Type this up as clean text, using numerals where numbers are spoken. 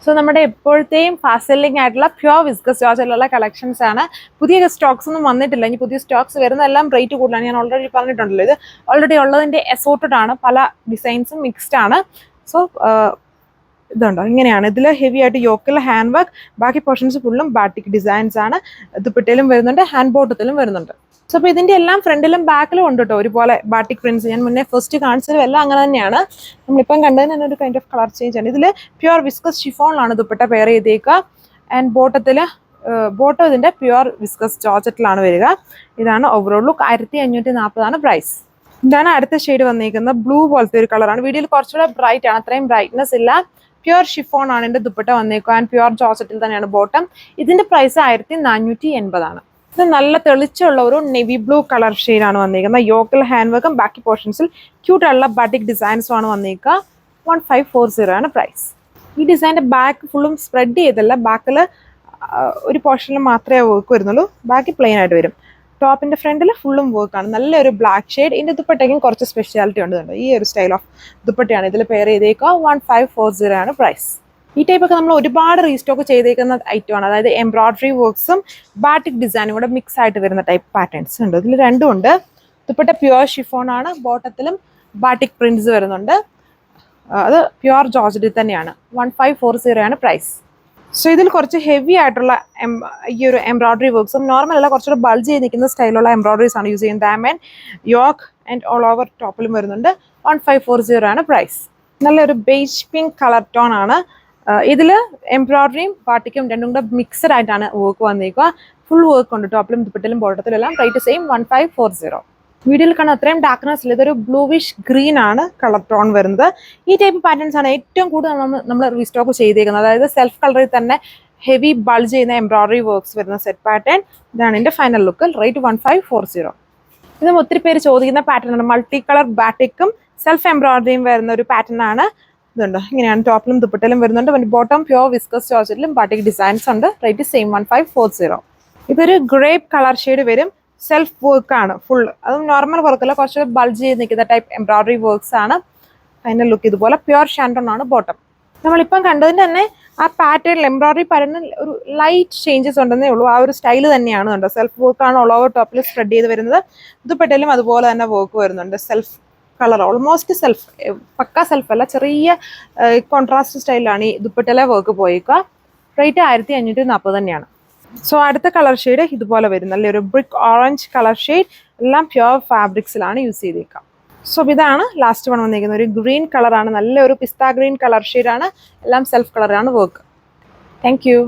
So നമ്മുടെ എപ്പോഴത്തെയും fast selling ആയിട്ടുള്ള pure viscous ജോർജറ്റിലുള്ള collections ആണ്. പുതിയ സ്റ്റോക്സ് ഒന്നും വന്നിട്ടില്ല. ഇനി പുതിയ സ്റ്റോക്സ് വരുന്നതെല്ലാം റേറ്റ് കൂടുതലാണ്. ഞാൻ ഓൾറെഡി പറഞ്ഞിട്ടുണ്ടല്ലോ, ഇത് ഓൾറെഡി ഉള്ളതിൻ്റെ അസോർട്ടഡ് ആണ്. പല ഡിസൈൻസും മിക്സ്ഡ് ആണ്. സോ ഇതുണ്ടോ, ഇങ്ങനെയാണ്. ഇതിൽ ഹെവി ആയിട്ട് യോക്കിൽ ഹാൻഡ് വർക്ക്, ബാക്കി പോർഷൻസ് ഫുള്ളും ബാറ്റിക് ഡിസൈൻസ് ആണ്. ദുപ്പട്ടയിലും വരുന്നുണ്ട്, ഹാൻഡ് ബോട്ടത്തിലും വരുന്നുണ്ട്. സോ അപ്പോൾ ഇതിൻ്റെ എല്ലാം ഫ്രണ്ടിലും ബാക്കിലും ഉണ്ട് കേട്ടോ ഒരുപോലെ ബാറ്റിക് പ്രിന്റ്സ്. ഞാൻ മുന്നേ ഫസ്റ്റ് കാണിച്ചതും എല്ലാം അങ്ങനെ തന്നെയാണ്. നമ്മളിപ്പം കണ്ടതിന് തന്നെ ഒരു കൈൻഡ് ഓഫ് കളർ ചേഞ്ച് ആണ്. ഇതിൽ പ്യുവർ വിസ്കസ് ഷിഫോണിലാണ് ദുപ്പട്ട പെയർ ചെയ്തേക്കുക. ആൻഡ് ബോട്ടം ഇതിൻ്റെ പ്യുവർ വിസ്കസ് ജോർജറ്റിലാണ് വരിക. ഇതാണ് ഓവറോൾ ലുക്ക്. 1540 പ്രൈസ്. ഇതാണ് അടുത്ത ഷെയ്ഡ് വന്നിരിക്കുന്നത്. ബ്ലൂ പോലത്തെ ഒരു കളറാണ്. വീഡിയോയിൽ കുറച്ചുകൂടെ ബ്രൈറ്റ് ആണ്, അത്രയും ബ്രൈറ്റ്നെസ് ഇല്ല. പ്യുവർ ഷിഫോൺ ആണ് ഇതിൻ്റെ ദുപ്പട്ട വന്നേക്കുക. ആൻഡ് പ്യുവർ ജോർജറ്റിൽ തന്നെയാണ് ബോട്ടം. ഇതിൻ്റെ പ്രൈസ് 1480. ഇത് നല്ല തെളിച്ചുള്ള ഒരു നെവി ബ്ലൂ കളർ ഷെയ്ഡാണ് വന്നിരിക്കുന്നത്. യോക്കൽ ഹാൻഡ് വർക്കും ബാക്കി പോർഷൻസിൽ ക്യൂട്ടുള്ള ബാറ്റിക് ഡിസൈൻസും ആണ് വന്നിരിക്കുക. 1540 ആണ് പ്രൈസ്. ഈ ഡിസൈൻ്റെ ബാക്ക് ഫുള്ളും സ്പ്രെഡ് ചെയ്തല്ല, ബാക്കിൽ ഒരു പോർഷനിൽ മാത്രമേ വർക്ക് വരുന്നുള്ളൂ, ബാക്കി പ്ലെയിൻ ആയിട്ട് വരും. ടോപ്പിൻ്റെ ഫ്രണ്ടിൽ ഫുള്ളും വർക്കാണ്. നല്ലൊരു ബ്ലാക്ക് ഷെയ്ഡ്. ഇതിൻ്റെ ദുപ്പട്ടയ്ക്കും കുറച്ച് സ്പെഷ്യാലിറ്റി ഉണ്ട്. ഈ ഒരു സ്റ്റൈൽ ഓഫ് ദുപ്പട്ടയാണ് ഇതിൽ പെയർ ചെയ്തേക്കുക. 1540 ആണ് പ്രൈസ്. ഈ ടൈപ്പൊക്കെ നമ്മൾ ഒരുപാട് റീസ്റ്റോക്ക് ചെയ്തേക്കുന്ന ഐറ്റമാണ്. അതായത് എംബ്രോയ്ഡറി വർക്ക്സും ബാറ്റിക് ഡിസൈനും കൂടെ മിക്സ് ആയിട്ട് വരുന്ന ടൈപ്പ് പാറ്റേൺസ് ഉണ്ട്. ഇതിൽ രണ്ടും ഉണ്ട്. ദുപ്പട്ട പ്യുവർ ഷിഫോൺ ആണ്. ബോട്ടത്തിലും ബാറ്റിക് പ്രിന്റ്സ് വരുന്നുണ്ട്. അത് പ്യുവർ ജോർജറ്റിൽ തന്നെയാണ്. 1540 ആണ് പ്രൈസ്. സോ ഇതിൽ കുറച്ച് ഹെവി ആയിട്ടുള്ള ഈ ഒരു എംബ്രോയ്ഡറി വർക്ക്സും നോർമൽ അല്ല, കുറച്ചുകൂടെ ബൾജ് ചെയ്ത് നിൽക്കുന്ന സ്റ്റൈലുള്ള എംബ്രോയ്ഡറീസ് ആണ് യൂസ് ചെയ്യുന്നത്. And yoke and all over ടോപ്പിലും വരുന്നുണ്ട്. 1540 ആണ് പ്രൈസ്. നല്ലൊരു ബേജ് പിങ്ക് കളർ ടോൺ ആണ്. ഇതിൽ എംബ്രോയ്ഡറിയും ബാട്ടിക്കും രണ്ടും കൂടെ മിക്സഡ് ആയിട്ടാണ് വർക്ക് വന്നിരിക്കുക. ഫുൾ വർക്ക് ഉണ്ട് ടോപ്പിലും ദുപ്പട്ടിലും ബോട്ടത്തിലും എല്ലാം. Rate same 1540. വീഡിയോയിൽ കാണുന്ന അത്രയും ഡാർക്ക്നെസ് ഇല്ല. ഇതൊരു ബ്ലൂവിഷ് ഗ്രീൻ ആണ് കളർ ടോൺ വരുന്നത്. ഈ ടൈപ്പ് പാറ്റേൺസ് ആണ് ഏറ്റവും കൂടുതൽ നമ്മൾ റീസ്റ്റോക്ക് ചെയ്തേക്കുന്നത്. അതായത് സെൽഫ് കളറിൽ തന്നെ ഹെവി ബൾജ് ചെയ്യുന്ന എംബ്രോയ്ഡറി വർക്ക്സ് വരുന്ന സെറ്റ് പാറ്റേൺ. ഇതാണ് എൻ്റെ ഫൈനൽ ലുക്ക്. റേറ്റ് 1540. ഇതും ഒത്തിരി പേര് ചോദിക്കുന്ന പാറ്റേൺ ആണ്. മൾട്ടി കളർ ബാറ്റിക്കും സെൽഫ് എംബ്രോയ്ഡറിയും വരുന്ന ഒരു പാറ്റേൺ ആണ്. ഇതുണ്ട്, ഇങ്ങനെയാണ് ടോപ്പിലും ദുപ്പട്ടിലും വരുന്നുണ്ട്. ബോട്ടം പ്യുവർ വിസ്കസ് ജോർജറ്റിലും ബാറ്റിക് ഡിസൈൻസ് ഉണ്ട്. Rate same 1540. ഇതൊരു ഗ്രേപ്പ് കളർ ഷെയ്ഡ് വരും. സെൽഫ് വർക്ക് ആണ് ഫുൾ. അതും നോർമൽ വർക്കല്ല, കുറച്ച് ബൾജ് ചെയ്ത് നിൽക്കുന്ന ടൈപ്പ് എംബ്രോയ്ഡറി വർക്ക്സ് ആണ്. ഫൈനൽ ലുക്ക് ഇതുപോലെ. പ്യുവർ ഷാൻഡോൺ ആണ് ബോട്ടം. നമ്മളിപ്പം കണ്ടതിന് തന്നെ ആ പാറ്റേണിൽ എംബ്രോയ്ഡറി പാറ്റേണിൽ ഒരു ലൈറ്റ് ചേഞ്ചസ് ഉണ്ടെന്നേ ഉള്ളൂ. ആ ഒരു സ്റ്റൈൽ തന്നെയാണ് കണ്ടോ. സെൽഫ് വർക്കാണ് ഓൾ ഓവർ ടോപ്പിൽ സ്പ്രെഡ് ചെയ്ത് വരുന്നത്. ദുപ്പട്ടയിലും അതുപോലെ തന്നെ വർക്ക് വരുന്നുണ്ട്. സെൽഫ് കളർ, ഓൾമോസ്റ്റ് സെൽഫ്, പക്ക സെൽഫ് അല്ല, ചെറിയ കോൺട്രാസ്റ്റ് സ്റ്റൈലാണ് ഈ ദുപ്പട്ടയിലെ വർക്ക് പോയേക്കുക. റേറ്റ് 1540 തന്നെയാണ്. സോ അടുത്ത കളർ ഷെയ്ഡ് ഇതുപോലെ വരും. നല്ലൊരു ബ്രിക്ക് ഓറഞ്ച് കളർ ഷെയ്ഡ്. എല്ലാം പ്യുവർ ഫാബ്രിക്സിലാണ് യൂസ് ചെയ്തേക്കുക. സോ ഇതാണ് ലാസ്റ്റ് വൺ വന്നിരിക്കുന്നത്. ഒരു ഗ്രീൻ കളറാണ്, നല്ലൊരു പിസ്ത ഗ്രീൻ കളർ ഷെയ്ഡാണ്. എല്ലാം സെൽഫ് കളറാണ് വർക്ക്. Thank you.